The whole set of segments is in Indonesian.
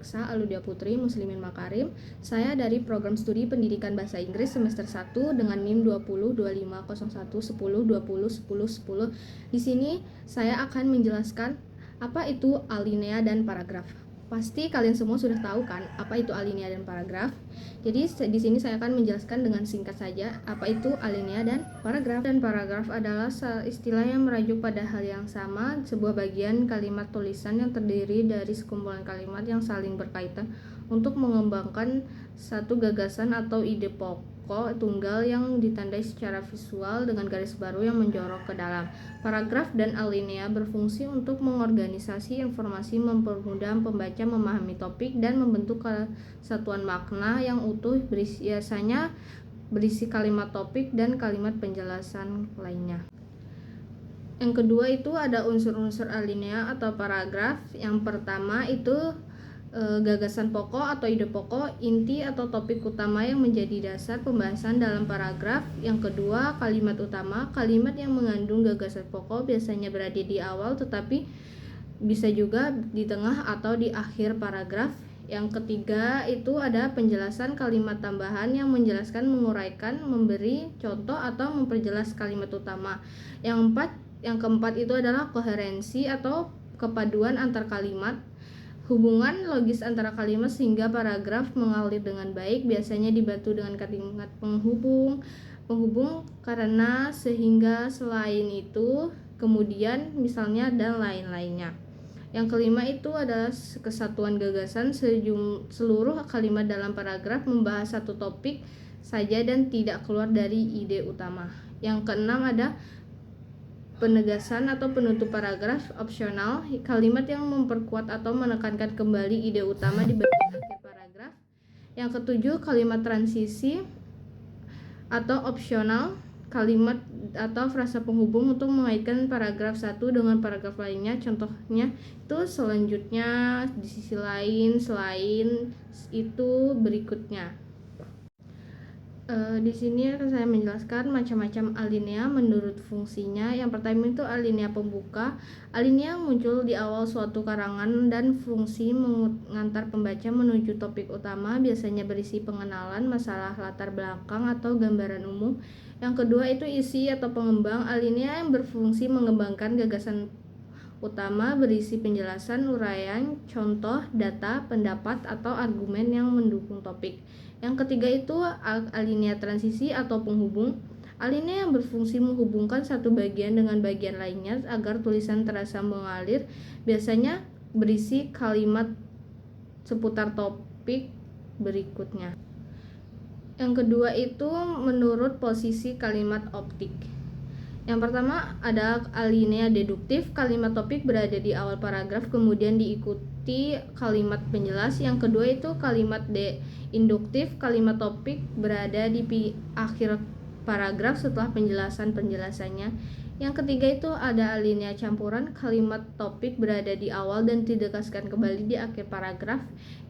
Alexa Aludia Putri Muslimin Makarim. Saya dari Program Studi Pendidikan Bahasa Inggris semester 1 dengan NIM 20250110201010. Di sini saya akan menjelaskan apa itu alinea dan paragraf. Pasti kalian semua sudah tahu kan apa itu alinea dan paragraf. Jadi di sini saya akan menjelaskan dengan singkat saja apa itu alinea dan paragraf. Dan paragraf adalah istilah yang merajuk pada hal yang sama, sebuah bagian kalimat tulisan yang terdiri dari sekumpulan kalimat yang saling berkaitan untuk mengembangkan satu gagasan atau ide pokok tunggal yang ditandai secara visual dengan garis baru yang menjorok ke dalam. Paragraf dan alinea berfungsi untuk mengorganisasi informasi, mempermudah pembaca memahami topik, dan membentuk kesatuan makna yang utuh, biasanya berisi kalimat topik dan kalimat penjelasan lainnya. Yang kedua itu ada unsur-unsur alinea atau paragraf. Yang pertama itu gagasan pokok atau ide pokok, inti atau topik utama yang menjadi dasar pembahasan dalam paragraf. Yang kedua, kalimat utama, kalimat yang mengandung gagasan pokok biasanya berada di awal tetapi bisa juga di tengah atau di akhir paragraf. Yang ketiga itu ada penjelasan kalimat tambahan yang menjelaskan, menguraikan, memberi contoh atau memperjelas kalimat utama. Yang keempat itu adalah koherensi atau kepaduan antar kalimat, hubungan logis antara kalimat sehingga paragraf mengalir dengan baik, biasanya dibantu dengan kalimat penghubung karena, sehingga, selain itu, kemudian, misalnya, dan lain-lainnya. Yang kelima itu adalah kesatuan gagasan, seluruh kalimat dalam paragraf membahas satu topik saja dan tidak keluar dari ide utama. Yang keenam ada penegasan atau penutup paragraf opsional, kalimat yang memperkuat atau menekankan kembali ide utama di bagian akhir paragraf. Yang ketujuh, kalimat transisi atau opsional, kalimat atau frasa penghubung untuk mengaitkan paragraf satu dengan paragraf lainnya. Contohnya itu selanjutnya, di sisi lain, selain itu, berikutnya. Di sini akan saya menjelaskan macam-macam alinea menurut fungsinya. Yang pertama itu alinea pembuka. Alinea muncul di awal suatu karangan dan fungsi mengantar pembaca menuju topik utama, biasanya berisi pengenalan, masalah, latar belakang, atau gambaran umum. Yang kedua itu isi atau pengembang. Alinea yang berfungsi mengembangkan gagasan utama, berisi penjelasan, uraian, contoh, data, pendapat, atau argumen yang mendukung topik. Yang ketiga itu alinea transisi atau penghubung. Alinea yang berfungsi menghubungkan satu bagian dengan bagian lainnya agar tulisan terasa mengalir, biasanya berisi kalimat seputar topik berikutnya. Yang kedua itu menurut posisi kalimat optik. Yang pertama ada alinea deduktif, kalimat topik berada di awal paragraf kemudian diikuti kalimat penjelas. Yang kedua itu kalimat induktif, kalimat topik berada di akhir paragraf setelah penjelasannya. Yang ketiga itu ada alinea campuran, kalimat topik berada di awal dan ditegaskan kembali di akhir paragraf.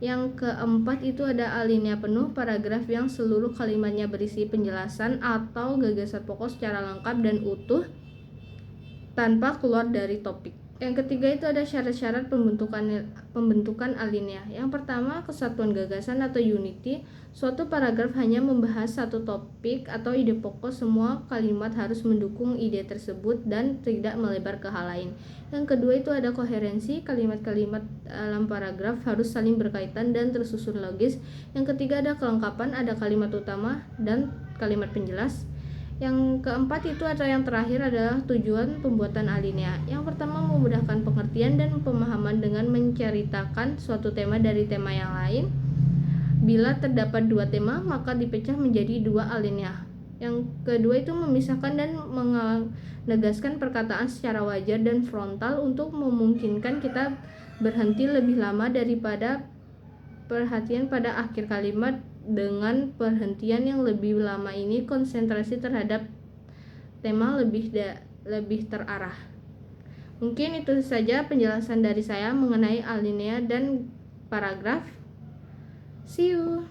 Yang keempat itu ada alinea penuh, paragraf yang seluruh kalimatnya berisi penjelasan atau gagasan pokok secara lengkap dan utuh tanpa keluar dari topik. Yang ketiga itu ada syarat-syarat pembentukan alinea. Yang pertama, kesatuan gagasan atau unity. Suatu paragraf hanya membahas satu topik atau ide pokok, semua kalimat harus mendukung ide tersebut dan tidak melebar ke hal lain. Yang kedua itu ada koherensi, kalimat-kalimat dalam paragraf harus saling berkaitan dan tersusun logis. Yang ketiga ada kelengkapan, ada kalimat utama dan kalimat penjelas. Yang keempat itu ada yang terakhir adalah tujuan pembuatan alinea. Yang pertama memudahkan pengertian dan pemahaman dengan menceritakan suatu tema dari tema yang lain. Bila terdapat dua tema maka dipecah menjadi dua alinea. Yang kedua itu memisahkan dan menegaskan perkataan secara wajar dan frontal untuk memungkinkan kita berhenti lebih lama daripada perhatian pada akhir kalimat. Dengan perhentian yang lebih lama ini konsentrasi terhadap tema lebih terarah. Mungkin itu saja penjelasan dari saya mengenai alinea dan paragraf. See you.